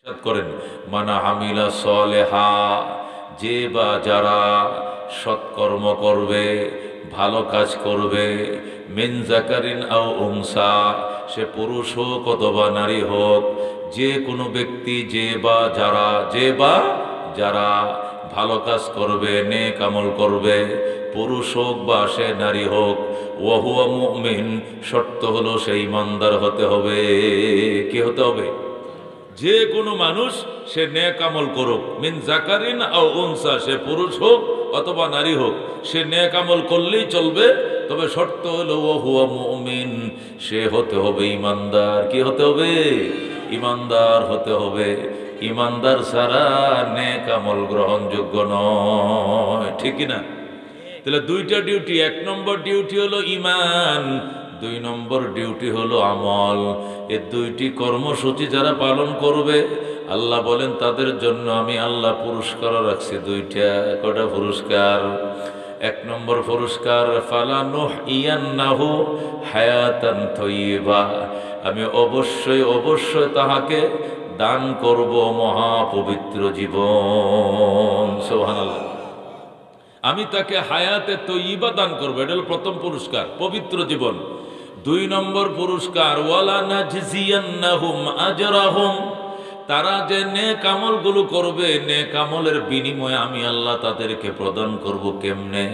করেন মানা আমিলা সলেহা, যে বা যারা সৎকর্ম করবে, ভালো কাজ করবে, মিন যাকারিন আও উনসা, সে পুরুষ হোক অথবা নারী হোক, যে কোনো ব্যক্তি যে বা যারা ভালো কাজ করবে, নেক আমল করবে, পুরুষ হোক বা সে নারী হোক, ওয়াহুয়া মুমিন, শর্ত হলো সেই ইমানদার হতে হবে। কি হতে হবে? যে কোনো মানুষ সে নেক আমল করুক, মিন জাকারিন আও উনসা, সে পুরুষ হোক অথবা নারী হোক, সে নেক আমল করলেই চলবে, তবে শর্ত হলো ওয়াহুয়া মুমিন, সে হতে হবে ইমানদার। কি হতে হবে? ইমানদার হতে হবে। ইমানদার ছাড়া নেক আমল গ্রহণযোগ্য নয়। ঠিক না? তাহলে দুইটা ডিউটি, এক নম্বর ডিউটি হলো ইমান, দুই নম্বর ডিউটি হলো আমল। এই দুইটি কর্মসূচি যারা পালন করবে, আল্লাহ বলেন তাদের জন্য আমি আল্লাহ পুরস্কার রাখছি দুইটা। কটা পুরস্কার? এক নম্বর পুরস্কার ফালানুহইয়ান্নাহু হায়াতান তাইয়্যিবা, আমি অবশ্যই তাহাকে দান করব মহাপবিত্র জীবন। সুবহানাল্লাহ। আমি তাকে হায়াতে তৈয়্যিবা দান করবো, এটা হলো প্রথম পুরস্কার, পবিত্র জীবন। দুই নম্বর পুরস্কার ওয়ালা নাজজিয়ান্নাহুম আজরাহুম, তারা যে নেক আমলগুলো করবে, নেক আমলের বিনিময়ে আমি আল্লাহ তাদেরকে প্রদান করব। কেমনে?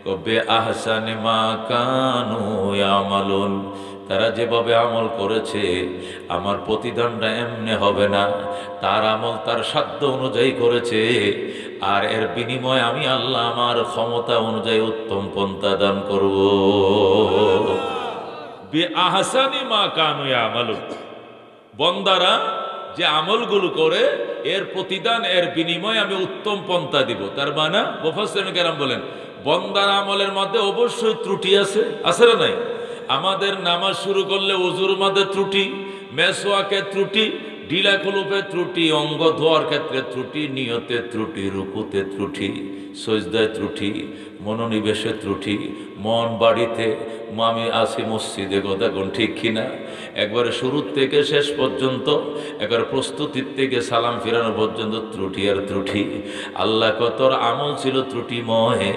কবে আহসানে মা কানু ইয়ামালুন, তারা যেভাবে আমল করেছে আমার প্রতিদানটা এমনি হবে না, তার আমল তার সাধ্য অনুযায়ী করেছে, আর এর বিনিময়ে আমি আল্লাহ আমার ক্ষমতা অনুযায়ী উত্তম পন্থা দান করব। বিআহসানি মা কানু ইয়ামালুন, বন্দারা যে আমলগুলো করে এর প্রতিদান, এর বিনিময়ে আমি উত্তম পন্থা দিব। তার মানে মুফাসসিরিন কেরাম বলেন বন্দার আমলের মধ্যে অবশ্যই ত্রুটি আছে, আছে না নাই? আমাদের নামাজ শুরু করলে ওযুর মধ্যে ত্রুটি, মেসওয়াকে ত্রুটি, ঢিলা কুলুপে ত্রুটি, অঙ্গ ধোয়ার ক্ষেত্রে ত্রুটি, নিয়তে ত্রুটি, রুকুতে ত্রুটি, সজদায় ত্রুটি, মনোনিবেশে ত্রুটি, মন বাড়িতে, আমি আসি মসজিদে, কথা কোন ঠিক কিনা? একবারে শুরুর থেকে শেষ পর্যন্ত, একবার প্রস্তুতির থেকে সালাম ফিরানো পর্যন্ত ত্রুটি আর ত্রুটি। আল্লাহ কতর আমল ছিল ত্রুটিময়,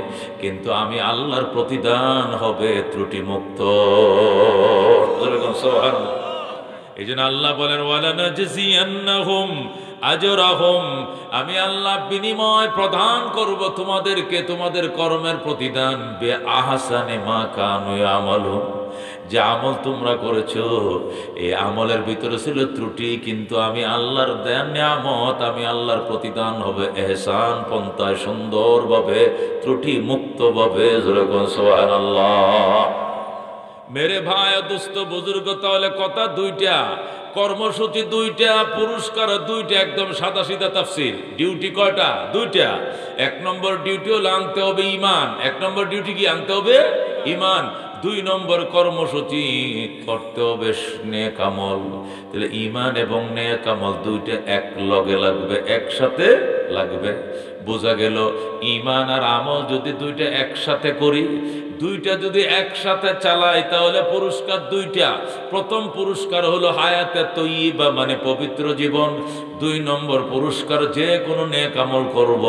কিন্তু আমি আল্লাহর প্রতিদান হবে ত্রুটি মুক্ত। এই জন্য আল্লাহ বলেন ওয়ালা নাজজিয়ান্নাহুম আজরাহুম, আমি আল্লাহ বিনিময় প্রদান করব তোমাদেরকে তোমাদের কর্মের প্রতিদান। বিআহসানি মা কানু ইয়ামালুন, যে আমল তোমরা করেছো এই আমলের ভিতরে ছিল ত্রুটি, কিন্তু আমি আল্লাহর দেন নিয়ামত, আমি আল্লাহর প্রতিদান হবে এহসান পন্থায়, সুন্দরভাবে, ত্রুটি মুক্তভাবে। সুবহানাল্লাহ। মেরে ভাই দোস্ত বুজুর্গ, তাহলে কথা দুইটা, কর্মসূচি দুইটা, পুরস্কার দুইটা, একদম সাদা সিধা তাফসীর। ডিউটি কয়টা? দুইটা। এক নম্বর ডিউটি হলো আনতে হবে ইমান। এক নম্বর ডিউটি কি? আনতে হবে ইমান। দুই নম্বর কর্মসূচি করতে হবে নেক আমল। তাহলে ইমান এবং নেক আমল দুইটা এক লগে লাগবে, একসাথে লাগবে। বোঝা গেল ইমান আর আমল যদি দুইটা একসাথে করি, দুইটা যদি একসাথে চালাই, তাহলে পুরস্কার দুইটা। প্রথম পুরস্কার হলো হায়াতে তৈয়্যিবা, মানে পবিত্র জীবন। দুই নম্বর পুরস্কার, যে কোনো নেক আমল করব,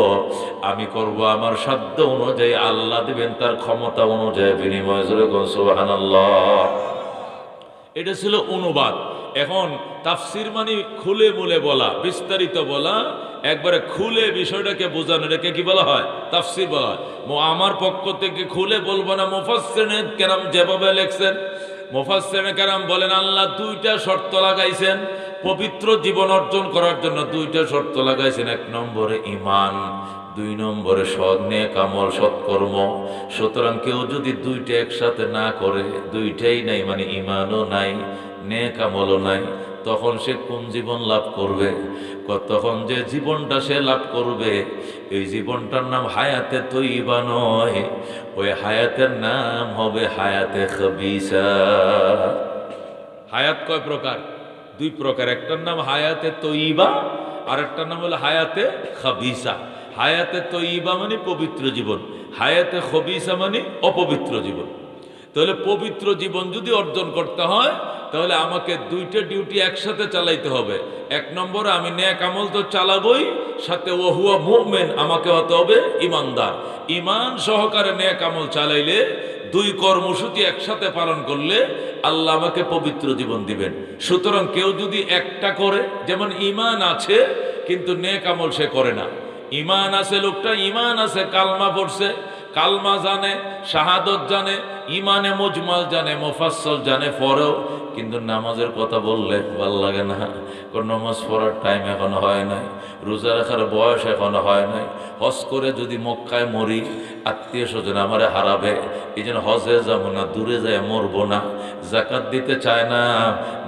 আমি করব আমার সাধ্য অনুযায়ী, আল্লাহ দিবেন তার ক্ষমতা অনুযায়ী বিনিময়। সুবহানাল্লাহ। এটা ছিল অনুবাদ। এখন তাফসীর মানে খুলে মুলে বলা, বিস্তারিত বলা, একবারে খুলে বিষয়টাকে বোঝানো, এটাকে কি বলা হয়? তাফসীর বলা হয়। আমার পক্ষ থেকে খুলে বলবো না, মুফাসসিরিন কেরাম যেভাবে লেখছেন, মুফাসসিরিন কেরাম বলেন আল্লাহ দুইটা শর্ত লাগাইছেন পবিত্র জীবন অর্জন করার জন্য। দুইটা শর্ত লাগাইছেন, এক নম্বরে ইমান, দুই নম্বরে সৎ নেক আমল, সৎকর্ম। সুতরাং কেউ যদি দুইটা একসাথে না করে, দুইটাই নাই, মানে ইমানও নাই, নেক আমলও নাই, তখন সে কোন জীবন লাভ করবে? তখন যে জীবনটা সে লাভ করবে, এই জীবনটার নাম হায়াতে তৈয়্যিবা নয়, ওই হায়াতের নাম হবে হায়াতে খাবিসা। হায়াত কয় প্রকার? দুই প্রকার। একটার নাম হায়াতে তৈয়্যিবা, আর একটার নাম হলো হায়াতে খাবিসা। হায়াতে তৈয়্যিবা মানে পবিত্র জীবন, হায়াতে খাবিসা মানে অপবিত্র জীবন। তাহলে পবিত্র জীবন যদি অর্জন করতে হয়, তাহলে আমাকে দুইটা ডিউটি একসাথে চালাইতে হবে। এক নম্বরে আমি নেক আমল তো চালাবই, সাথে ওহুয়া মুমিন, আমাকে হতে হবে ইমানদার। ইমান সহকারে নেক আমল চালাইলে, দুই কর্মসূচি একসাথে পালন করলে আল্লাহ আমাকে পবিত্র জীবন দিবেন। সুতরাং কেউ যদি একটা করে, যেমন ইমান আছে কিন্তু নেক আমল সে করে না। ইমান আছে লোকটা, ইমান আছে, কালমা পড়ছে, কালমা জানে, শাহাদত জানে, ইমানে মুজমাল জানে, মুফাসসল জানে, পড়েও কিন্তু নামাজের কথা বললে ভাল লাগে না। কোন নামাজ পড়ার টাইম এখন হয় নাই, রোজা রাখার বয়স এখন হয় নাই, হজ করে যদি মক্কায় মরি আত্মীয় স্বজন আমারে হারাবে, এই জন্য হজে যাবো না, দূরে যায় মরবো না, জাকাত দিতে চায় না,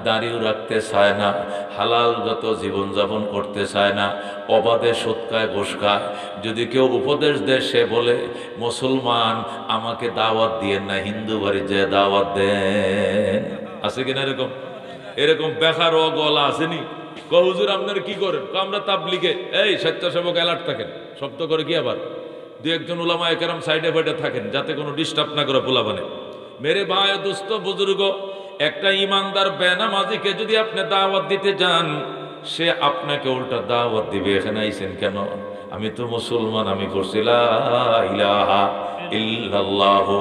দাড়িও রাখতে চায় না, হালাল যত জীবনযাপন করতে চায় না, অবাধে সুদ খায়, ঘুষ খায়। যদি কেউ উপদেশ দেয়, সে বলে মুসলমান আমাকে দাওয়াত দিয়েন না, হিন্দু বাড়ি যে দাওয়াত দেন। আছে কিনা এরকম? এরকম বেকার ও গলা আসেনি? হুজুর আপনারা কি করেন? আমরা তাবলিগে, এই স্বেচ্ছাসেবক অ্যালার্ট থাকেন, শব্দ করে কি আবার দু একজন উলামায়ে কেরাম সাইডে ফাইডে থাকেন, যাতে কোনো ডিস্টার্ব না করে পোলাপানে। মেরে ভাই দোস্ত বুজুর্গ, একটা ইমানদার বেনামাজিকে যদি আপনি দাওয়াত দিতে যান, সে আপনাকে উল্টা দাওয়াত দিবে, এখানে আইছেন কেন? আমি তো মুসলমান, আমি করছি লা ইলাহা ইল্লাল্লাহু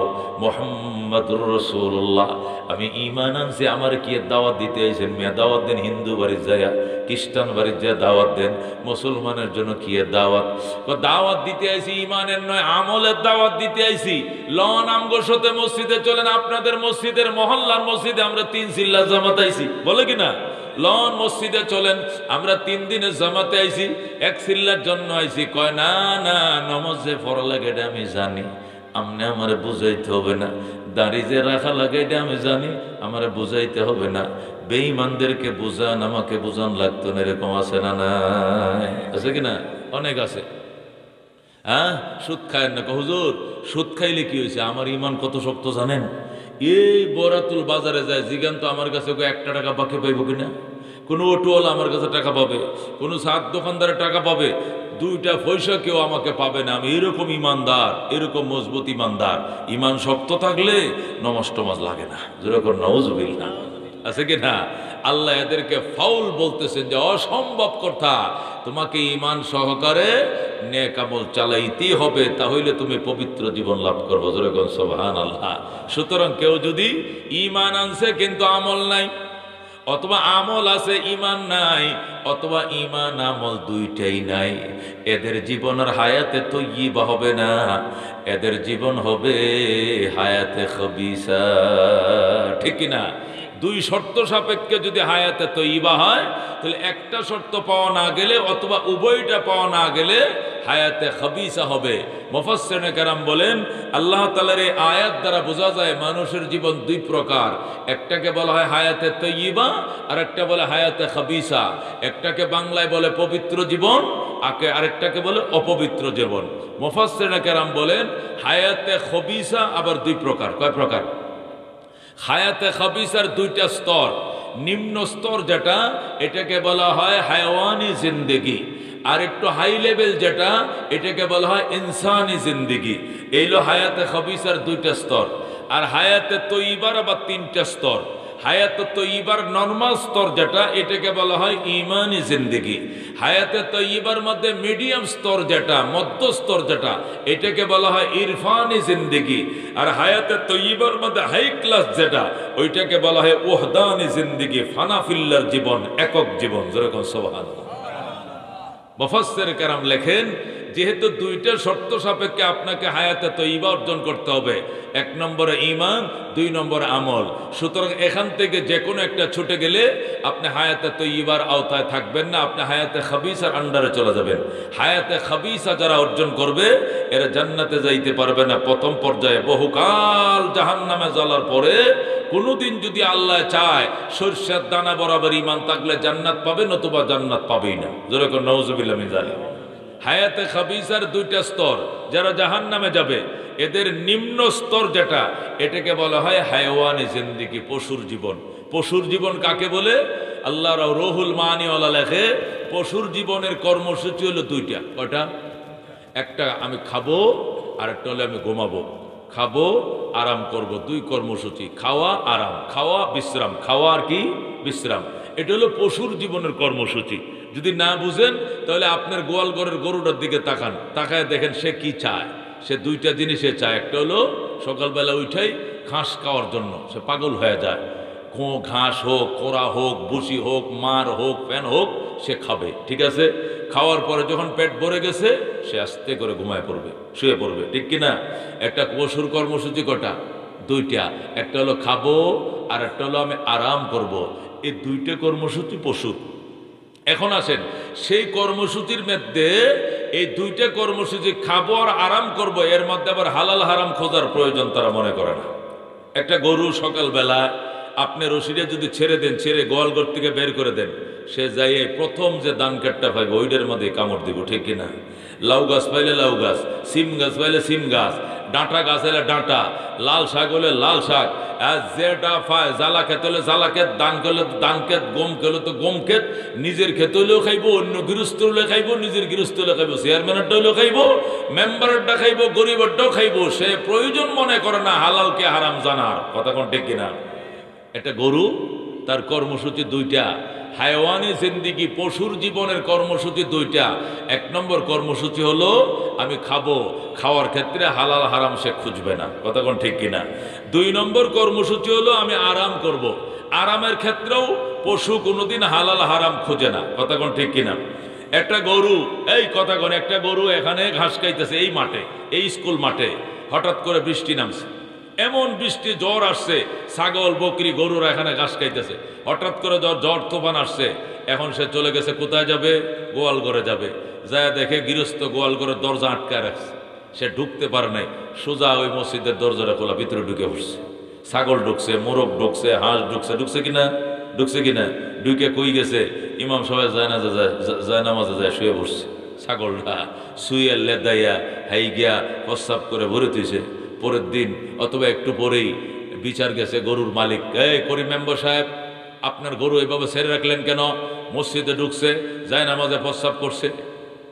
মুহাম্মাদুর রাসূলুল্লাহ, আমি ঈমান আনছি, আমার কি দাওয়াত দিতে আইছেন? মিয়া দাওয়াত দেন হিন্দু বাড়ি যায়, খ্রিস্টান বাড়ি যায় দাওয়াত দেন, মুসলমানের জন্য কি দাওয়াত? দাওয়াত দিতে আইছি ঈমানের নয়, আমলের দাওয়াত দিতে আইছি। লন আমগোর সাথে মসজিদে চলেন, আপনাদের মসজিদের মহল্লার মসজিদে আমরা 3 চিল্লা জামাত আইছি, বলে কিনা? লন মসজিদে চলেন, আমরা 3 দিনের জামাতে আইছি, 1 চিল্লার জন্য আইছি। কয় না না, নামাজে পড়া লাগে এটা আমি জানি, আমনে আমারে বুঝাইতে হবে না। দাড়ি যে রাখা লাগে এটা আমি জানি, আমারে বুঝাইতে হবে না। বেঈমানদেরকে বুঝান, আমাকে বুঝান লাগতো না, এরকম আছে না? নাই? আছে কিনা? অনেক আছে। হ্যাঁ, সুদ খায় না? হুজুর সুদ খাইলে কি হয়েছে? আমার ইমান কত শক্ত জানেন? এই বরাতুল বাজারে যায়, জিগান তো আমার কাছে 1 টাকা বাকি পাইব কিনা? কোনো অটোওয়ালা আমার কাছে টাকা পাবে, কোনো সাত দোকানদারের টাকা পাবে, 2টা পয়সা কেউ আমাকে পাবে না। আমি এরকম ইমানদার, এরকম মজবুত ইমানদার। ইমান শক্ত থাকলে নমাজ টমাজ লাগে না। যেরকম নাউজুবিল্লাহ, আছে কি না? আল্লাহ এদেরকে ফাউল বলতেছেন যে অসম্ভব কথা, তোমাকে ইমান সহকারে নেক আমল চালাইতেই হবে, তাহলে তুমি পবিত্র জীবন লাভ করবো। যেরকম সুবহানাল্লাহ। সুতরাং কেউ যদি ইমান আনছে কিন্তু আমল নাই, অথবা আমল আছে ইমান নাই, অথবা ইমান আমল দুইটাই নাই, এদের জীবনের হায়াতে তৈয়্যিবা হবে না, এদের জীবন হবে হায়াতে খবিসা। ঠিক না? 2 শর্ত সাপেক্ষে যদি হায়াতে তৈয়্যিবা হয়, তাহলে একটা শর্ত পাওয়া না গেলে অথবা উভয়টা পাওয়া না গেলে হায়াতে খবিসা হবে। মুফাসসিরিনে কেরাম বলেন, আল্লাহ তাআলার এই আয়াত দ্বারা বোঝা যায় মানুষের জীবন 2 প্রকার। একটাকে বলা হয় হায়াতে তৈয়্যিবা, আর একটা বলে হায়াতে খবিসা। একটাকে বাংলায় বলে পবিত্র জীবন, আরেকটাকে বলে অপবিত্র জীবন। মুফাসসিরিনে কেরাম বলেন হায়াতে খবিসা আবার 2 প্রকার। কয় প্রকার? হায়াতে খবিসার 2টা স্তর। নিম্ন স্তর যেটা, এটাকে বলা হয় হায়াওয়ানি জিন্দেগি, আর একটু হাই লেভেল যেটা, এটাকে বলা হয় ইনসানি জিন্দেগি। এইলো হায়াতে খবিসার 2টা স্তর। আর হায়াতে তৈয়্যিবার আবার 3টা স্তর। হায়াতে তৈয়্যিবার নরমাল স্তর যেটা, এটাকে বলা হয় ঈমানি জিন্দেগি। হায়াতে তৈয়্যিবার মধ্যে মিডিয়াম স্তর যেটা, মধ্য স্তর যেটা, এটাকে বলা হয় ইরফানি জিন্দেগি। আর হায়াতে তৈয়্যিবার মধ্যে হাই ক্লাস যেটা, ওইটাকে বলা হয় ওহদানি জিন্দেগি, ফানাফিল্লার জীবন, একক জীবন। যেরকম সুবহানাল্লাহ। মুফাসসির কেরাম লেখেন, যেহেতু 2টা শর্ত সাপেক্ষে আপনাকে হায়াতে তৈয়্যিবা অর্জন করতে হবে, 1 নম্বরে ঈমান, 2 নম্বরে আমল। সুতরাং এখান থেকে যে কোনো একটা ছুটে গেলে আপনি হায়াতে তৈয়্যিবার আওতায় থাকবেন না, আপনি হায়াতে খবিসার আন্ডারে চলে যাবেন। হায়াতে খবিসা যারা অর্জন করবে, এরা জান্নাতে যাইতে পারবে না। প্রথম পর্যায়ে বহুকাল জাহান্নামে জ্বলার পরে কোনোদিন যদি আল্লাহ চায়, সরষের দানা বরাবর ঈমান থাকলে জান্নাত পাবে, নতুবা জান্নাত পাবেই না। যেরকম নাউজুবিল্লাহ মিন যালিক। হায়াতে খবিসার 2টা স্তর। যারা জাহান্নামে যাবে, এদের নিম্ন স্তর যেটা, এটাকে বলা হয় হায়াওয়ানি জিন্দেগি, পশুর জীবন। পশুর জীবন কাকে বলে? আল্লাহ রুহুল মানিওয়ালা লেখে, পশুর জীবনের কর্মসূচি হলো 2টা। কয়টা? একটা আমি খাবো, আর একটা হলে আমি ঘুমাবো। খাবো আরাম করব, দুই কর্মসূচি, খাওয়া আরাম, খাওয়া বিশ্রাম, খাওয়া আর কি বিশ্রাম। এটা হলো পশুর জীবনের কর্মসূচি। যদি না বুঝেন তাহলে আপনার গোয়াল ঘরের গরুটার দিকে তাকান, তাকায় দেখেন সে কি চায়। সে দুইটা জিনিসে চায়, একটা হলো সকালবেলা উঠাই ঘাস খাওয়ার জন্য সে পাগল হয়ে যায়। ঘাস হোক, কোড়া হোক, ভুসি হোক, মার হোক, ফ্যান হোক, সে খাবে, ঠিক আছে। খাওয়ার পরে যখন পেট ভরে গেছে সে আস্তে করে ঘুমায় পড়বে, শুয়ে পড়বে, ঠিক কিনা। একটা পশুর কর্মসূচি কটা? দুইটা। একটা হলো খাবো আর একটা হলো আমি আরাম করব। এই দুইটা কর্মসূচি পশুর। এখন আসেন সেই কর্মসূচির মধ্যে এই দুইটা কর্মসূচি খাবো আর আরাম করব, এর মধ্যে আবার হালাল হারাম খোঁজার প্রয়োজন তারা মনে করে না। একটা গরু সকালবেলা আপনি রশিটা যদি ছেড়ে দেন, ছেড়ে গোয়ালঘর থেকে বের করে দেন, সে যাই প্রথম যে দান কাঠটা পাইবে ওইটার মধ্যে কামড় দিব, ঠিক কিনা। লাউ গাছ পাইলে লাউ গাছ, সিম গাছ পাইলে সিম গাছ, ডাঁটা গাছ হলে ডাঁটা, লাল শাক হলে লাল শাক, যেটা পায় জ্বালা খেতে হলে জ্বালা ক্ষেত, দান করলে দান ক্ষেত, গম খেলে তো গম ক্ষেত। নিজের খেতে হলেও খাইবো, অন্য গৃহস্থ হলে খাইবো, নিজের গৃহস্থ হলে খাইবো, চেয়ারম্যানেরটা হলেও খাইবো, মেম্বারেরটা খাইবো, গরিবেরটাও খাইবো। সে প্রয়োজন মনে করে না হালালকে হারাম জানার, কথা কোন ঠিক কিনা। একটা গরু তার কর্মসূচি দুইটা, হায়াওয়ানি জিন্দিগি পশুর জীবনের কর্মসূচি দুইটা। এক নম্বর কর্মসূচি হলো আমি খাবো, খাওয়ার ক্ষেত্রে হালাল হারাম সে খুঁজবে না, কথা কোন ঠিক কিনা। দুই নম্বর কর্মসূচি হলো আমি আরাম করব, আরামের ক্ষেত্রেও পশু কোনোদিন হালাল হারাম খোঁজে না, কথা কোন ঠিক কিনা। একটা গরু, এই কথা কোন, একটা গরু এখানে ঘাস খাইতেছে এই মাঠে, এই স্কুল মাঠে, হঠাৎ করে বৃষ্টি নামছে, এমন বৃষ্টি জ্বর আসছে, ছাগল বকরি গরুরা এখানে ঘাস খাইতেছে, হঠাৎ করে জ্বর তুফান আসছে। এখন সে চলে গেছে, কোথায় যাবে? গোয়াল ঘরে যাবে। যায় দেখে গৃহস্থ গোয়াল ঘরের দরজা আটকায় রাখছে, সে ঢুকতে পারে নাই। সোজা ওই মসজিদের দরজাটা খোলা, ভিতরে ঢুকে পড়ছে। ছাগল ঢুকছে, মোরগ ঢুকছে, হাঁস ঢুকছে, ঢুকছে কিনা, ঢুকছে কিনা, ঢুকে কই গেছে? ইমাম সাহেব যায় নামাজে যায় শুয়ে পড়ছে। ছাগলটা শুয়ে লেদাইয়া হাই গিয়া প্রস্রাব করে ভরে তুইছে। পরের দিন অথবা একটু পরেই বিচার গেছে গরুর মালিক, এই করিম মেম্বার সাহেব, আপনার গরু এভাবে ছেড়ে রাখলেন কেন? মসজিদে ঢুকছে, যায় নামাজে প্রস্রাব করছে,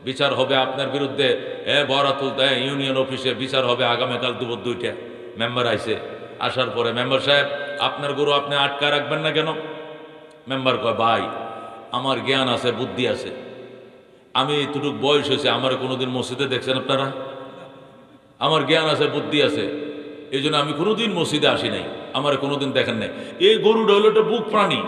বিচার হবে আপনার বিরুদ্ধে। বরাতুল ইউনিয়ন অফিসে বিচার হবে আগামীকাল দুপুর 2টা। মেম্বার আইছে, আসার পরে মেম্বার সাহেব আপনার গরু আপনি আটকা রাখবেন না কেন? মেম্বার কয়, ভাই আমার জ্ঞান আছে, বুদ্ধি আছে, আমি এতটুকু বয়স হয়েছে, আমার কোনোদিন মসজিদে দেখছেন আপনারা? আমার জ্ঞান আছে, বুদ্ধি আছে, এই জন্য আমি কোনোদিন মসজিদে আসি নাই, আমার কোনোদিন দেখেন নাই। এই গরুটা হলো এটা বুক প্রাণী,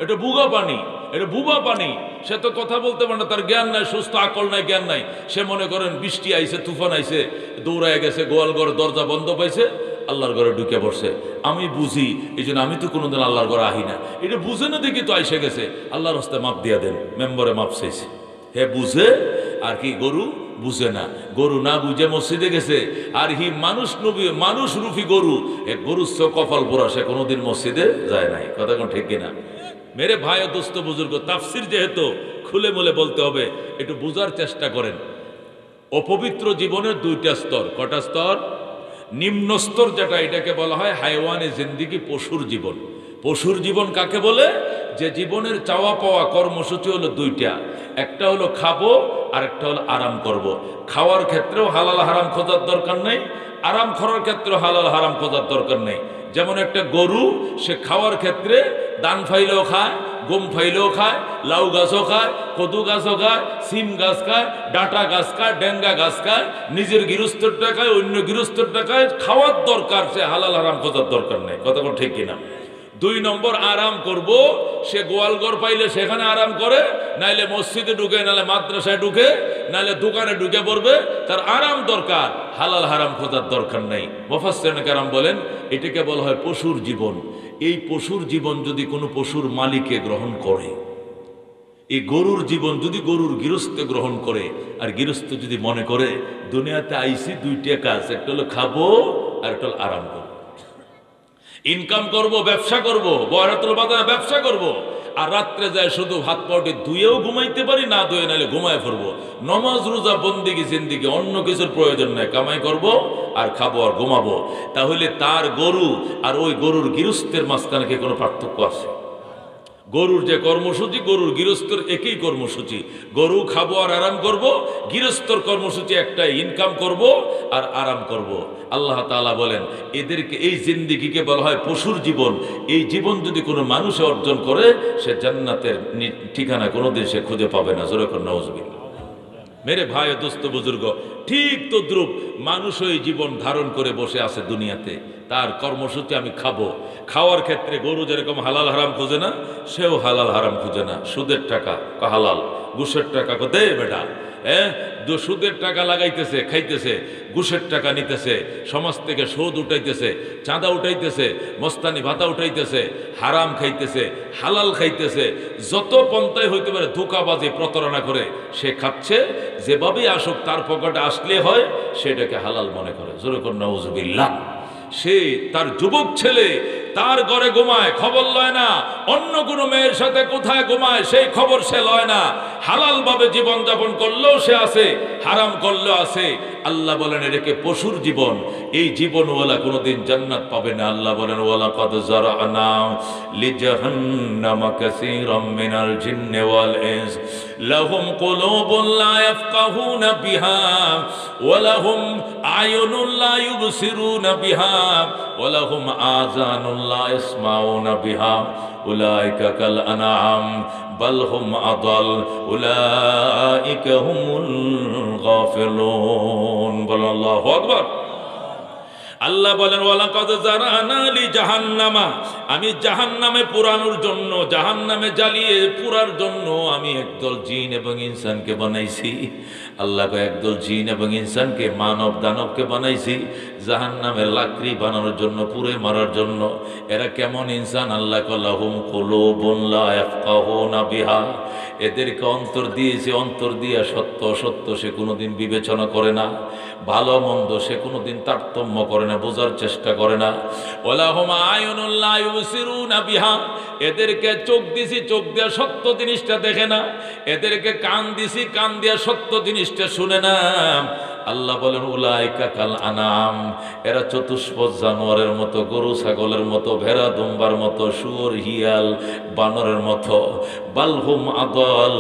এটা বুগা পানি, এটা বুবা পানি। সে তো কথা বলতে পারে না, তার জ্ঞান নাই, সুস্থ আকল নাই, জ্ঞান নাই। সে মনে করেন বৃষ্টি আইছে, তুফান আইছে, দৌড়ায় গেছে, গোয়াল ঘর দরজা বন্ধ পাইছে, আল্লাহর ঘরে ঢুকে পড়ছে। আমি বুঝি, এই জন্য আমি তো কোনোদিন আল্লাহর ঘরে আহি না। এটা বুঝে না দেখি তো আইসে গেছে, আল্লাহর হস্তে মাপ দিয়া দেন। মেম্বরে মাপ চাইছে, হে বুঝে আর কি, গরু বুঝে না। গরু না বুঝে মসজিদে গেছে, আর হি মানুষ নবী, মানুষ রূপী গরু, এ গরুর চোখ কপাল পোড়া, সে কোনোদিন মসজিদে যায় নাই, কথা কোন ঠিক কিনা। মেরে ভাই ও দোস্ত বুজুর্গ, তাফসির যেহেতু খুলে মুলে বলতে হবে, একটু বুঝার চেষ্টা করেন। অপবিত্র জীবনের 2টা স্তর। কটা স্তর? নিম্ন স্তর যেটা, এটাকে বলা হয় হায়াওয়ানে জিন্দিগি, পশুর জীবন। পশুর জীবন কাকে বলে? যে জীবনের চাওয়া পাওয়া কর্মসূচি হলো 2টা, একটা হলো খাবো আর একটা হলো আরাম করব। খাওয়ার ক্ষেত্রেও হালাল হারাম খোঁজার দরকার নেই, আরাম করার ক্ষেত্রেও হালাল হারাম খোঁজার দরকার নেই। যেমন একটা গরু, সে খাওয়ার ক্ষেত্রে দান ফাইলেও খায়, গম ফাইলেও খায়, লাউ গাছও খায়, কদু গাছও খায়, সিম গাছ খায়, ডাঁটা গাছ খায়, ডেঙ্গা গাছ খায়, নিজের গৃহস্থের টাকায়, অন্য গৃহস্থের টাকায় খাওয়ার দরকার, সে হালাল হারাম খোঁজার দরকার নেই, কথা কোন ঠিক কিনা। 2 নম্বর আরাম করব, সে গোয়ালঘর পাইলে সেখানে আরাম করে, নাইলে মসজিদে ঢুকে, নাইলে মাদ্রাসায় ঢুকে, নাইলে দোকানে ঢুকে পড়বে, তার আরাম দরকার, হালাল হারাম খোঁজার দরকার নেই। মুফাসসিরিন কেরাম বলেন এটাকে বলা হয় পশুর জীবন। এই পশুর জীবন যদি কোনো পশুর মালিকে গ্রহণ করে, এই গরুর জীবন যদি গরুর গৃহস্থ গ্রহণ করে, আর গৃহস্থ যদি মনে করে দুনিয়াতে আইসি 2টা কাজ, একটা হলো খাবো আর একটা হলো আরাম করবো, ইনকাম করব, ব্যবসা করব, বয়রাতুল বাজারে ব্যবসা করব, আর রাত্রে যায় শুধু ভাত পাউটি ধুয়েও ঘুমাইতে পারি, না ধুয়ে নাইলে ঘুমায় পড়বো। নমাজ রোজা বন্দিগি জিন্দিগি, অন্য কিছুর প্রয়োজন নাই, কামাই করব আর খাবো আর ঘুমাবো। তাহলে তার গরু আর ওই গরুর গৃহস্থের মাঝখানে কি কোনো পার্থক্য আছে? গরুর যে কর্মসূচি, গরুর গৃহস্থর একই কর্মসূচি। গরু খাবো আর আরাম করব, গৃহস্থর কর্মসূচি একটাই, ইনকাম করব আর আরাম করব। আল্লাহ তাআলা বলেন এদেরকে, এই জিন্দেগিকে বলা হয় পশুর জীবন। এই জীবন যদি কোনো মানুষ অর্জন করে, সে জান্নাতের ঠিকানা কোনোদিন সে খুঁজে পাবে না। জোরে করে নাউজুবিল্লাহ। মেরে ভাই দোস্ত বুজুর্গ, ঠিক তদ্রূপ মানুষও এই জীবন ধারণ করে বসে আছে দুনিয়াতে। তার কর্মসূচি আমি খাবো। খাওয়ার ক্ষেত্রে গরু যেরকম হালাল হারাম খুঁজে না, সেও হালাল হারাম খুঁজে না। সুদের টাকা হালাল, ঘুষের টাকা দে বেটা, সুদের টাকা লাগাইতেছে, খাইতেছে, ঘুষের টাকা নিতেছে, সমাজ থেকে সুদ উঠাইতেছে, চাঁদা উঠাইতেছে, মস্তানি ভাতা উঠাইতেছে, হারাম খাইতেছে, হালাল খাইতেছে, যত পন্থায় হইতে পারে ধোঁকাবাজি প্রতারণা করে সে খাচ্ছে। যেভাবেই আসুক তার পকেটে আসলে হয়, সেটাকে হালাল মনে করে। জোরে করে নাউজুবিল্লাহ। সে তার যুবক ছেলে তার ঘরে ঘুমায়, খবর লয় না। অন্য কোনো মেয়ের সাথে কোথায় ঘুমায় সেই খবর সে লয় না। হালাল ভাবে জীবন যাপন করলেও সে আছে, হারাম করলেও আছে। আল্লাহ বলেন এটাকে পশুর জীবন। এই জীবনওয়ালা কোনোদিন জান্নাত পাবে না। আল্লাহ বলেন ওয়ালাকাদ যারানা লিজাহান্নামা কাসীরাম মিনাল জিন্নি ওয়াল ইনস লাহুম কুলুবুন লা ইয়াফকাহুনা বিহা ওয়া লাহুম আয়ুনুন লা ইউবসিরুনা বিহা ওয়া লাহুম আযানুন লা ইয়াসমাউনা বিহা উলাইকা কাল আনআম বাল হুম আদাল উলাইকা হুমুল গাফিলুন। বলেন আল্লাহু আকবার। আল্লাহ বলেন ওয়ালাকাদ যারানা লি জাহান্নামা, আমি জাহান্নামে পুরানোর জন্য, জাহান্নামে জ্বালিয়ে পুরার জন্য আমি একদল জিন এবং ইনসানকে বানাইছি। আল্লাহ একদল জিন এবং ইনসানকে, মানব দানবকে বানাইছি জাহান্নামের লাকড়ি বানানোর জন্য, পুড়ে মারার জন্য। এরা কেমন ইনসান? আল্লাহ লাহুম কুলুবুন লা ইয়াফকাহুনা বিহা, এদেরকে অন্তর দিয়েছে, অন্তর দিয়া সত্য অসত্য সে কোনোদিন বিবেচনা করে না, ভালো মন্দ সে কোনোদিন তারতম্য করে না, বোঝার চেষ্টা করে না। ওয়ালাহুম আয়ুনুন লা ইউবসিরুনা বিহা, এদেরকে চোখ দিছি, চোখ দিয়া সত্য জিনিসটা দেখে না। এদেরকে কান দিছি, কান দিয়া সত্য জিনিসটা শুনে না। আল্লাহ বলেন উলাইকা কাল আনাম, এরা চতুষ্পদ জানোয়ারের মতো, গরু ছাগলের মতো, ভেড়া দুম্বার মতো, শুয়োর হিয়াল বানরের মতো। বালহুম আদাল,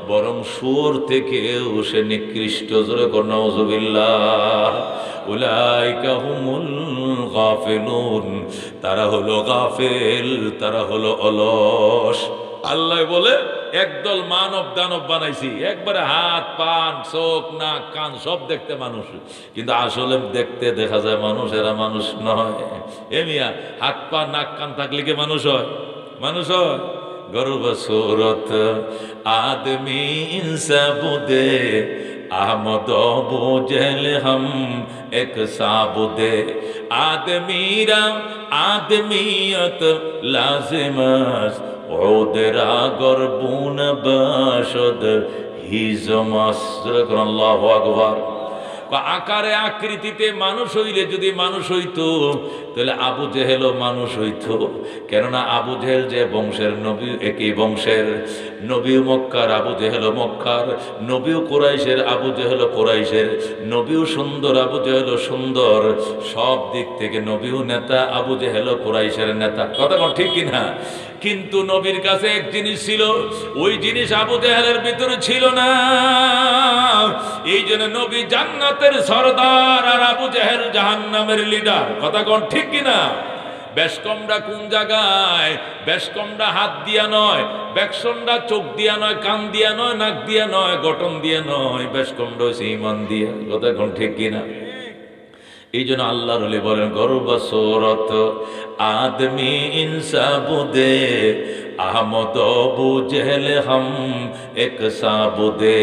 বরং শুয়োর থেকেও সে নিকৃষ্ট। জোরে কর নাউজুবিল্লাহ। উলাইকা হুমুল গাফিলুন, তারা হলো গাফেল, তারা হলো অলস। আল্লাহ বলে একদল মানব দানব বানাইছি, একবারে হাত পান চোখ নাক কান সব দেখতে মানুষ, কিন্তু আসলে দেখতে দেখা যায় মানুষ, এরা মানুষ নয়। এ মিয়া, হাত পা নাক কান থাকলে কি মানুষ হয়? মানুষ হয়? গর্ব সুরত আদমি ইনসাবুদে আহমদ বুঝল হম এক সাবুদে আদমিরা আদমিয়ত লাজিমাস ওদেরা গর্বুন বাসদ হিজমাস। আল্লাহু আকবার। আকারে আকৃতিতে মানুষ হইলে যদি মানুষ হইতো তাহলে আবু জেহেলও মানুষ হইতো। কেননা আবু জেহেল যে বংশের, নবী একই বংশের, নবীও মক্কার, আবু জেহেলও মক্কার, নবীও কোরাইশের, আবু জেহেলও কোরাইশের, নবীও সুন্দর, আবু জেহেলও সুন্দর, সব দিক থেকে নবীও নেতা, আবু জেহেলও কোরাইশের নেতা। কথা কোন ঠিক কিনা? কিন্তু নবীর কাছে এক জিনিস ছিল, ওই জিনিস আবু জেহেলের ভিতরে ছিল না। এই জন্য নবী জান্নাতের সরদার আর আবু জেহেল জাহান্নামের লিডার। কথা কোন ঠিক কিনা? বেশকমটা কোন জায়গায়? বেশকমটা হাত দিয়া নয়, বেশকমটা চোখ দিয়া নয়, কান দিয়া নয়, নাক দিয়া নয়, গঠন দিয়া নয়, বেশকমটা হচ্ছে ঈমান দিয়া। কথা কোন ঠিক কিনা? এই জন্য আল্লাহ রলি বলেন গর্বসরত আদমি ইনসাবুদে আহমদ বুঝেল হম এক সাবুদে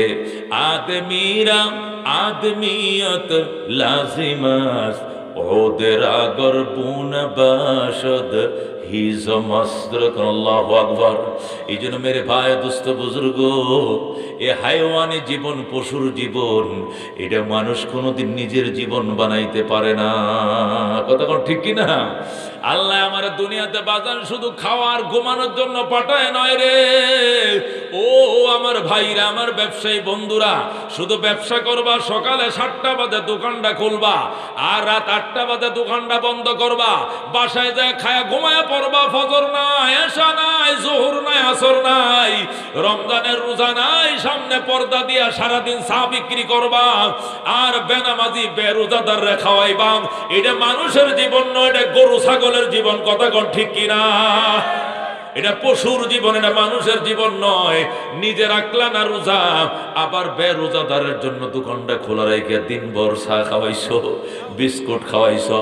আদমিরা আদমিয়ত লাজিমাস ওদেরা গর্বুন বাসদ হিজমস্ত্র। আল্লাহু আকবার। এই জন্য মেরে ভাই দোস্ত বুজুর্গ, এ হায়ওয়ানি জীবন, পশুর জীবন, এটা মানুষ কোনোদিন নিজের জীবন বানাইতে পারে না। কথা কোন ঠিক কিনা? আল্লাহ আমার দুনিয়াতে বাজান শুধু খাওয়ার ঘুমানোর জন্য পাঠায় নয় রে। ও আমার ভাইরা, আমার ব্যবসায়ী বন্ধুরা, শুধু ব্যবসা করবা, সকালে 7টা বাজে দোকানটা খুলবা আর রাত 8টা বাজে দোকানটা বন্ধ করবা, বাসায় যায় খায়া ঘুমায়া করবা, ফজর নাই, এশা নাই, জোহর নাই, আসর নাই, রমজানের রোজা নাই, সামনে পর্দা দিয়া সারাদিন চা বিক্রি করবা আর বেনামাজি বেরোজাদার রে খাওয়াইবা। এটা মানুষের জীবন নয়, এটা গরু ছাগলের জীবন। কথা কোন ঠিক কিনা? এটা পশুর জীবন, এটা মানুষের জীবন নয়। নিজে রাখলা না রোজা, আবার বেরোজাদারের জন্য দোকানটা খোলা রেখে দিনভর চা খাওয়াইছো, বিস্কুট খাওয়াইছো।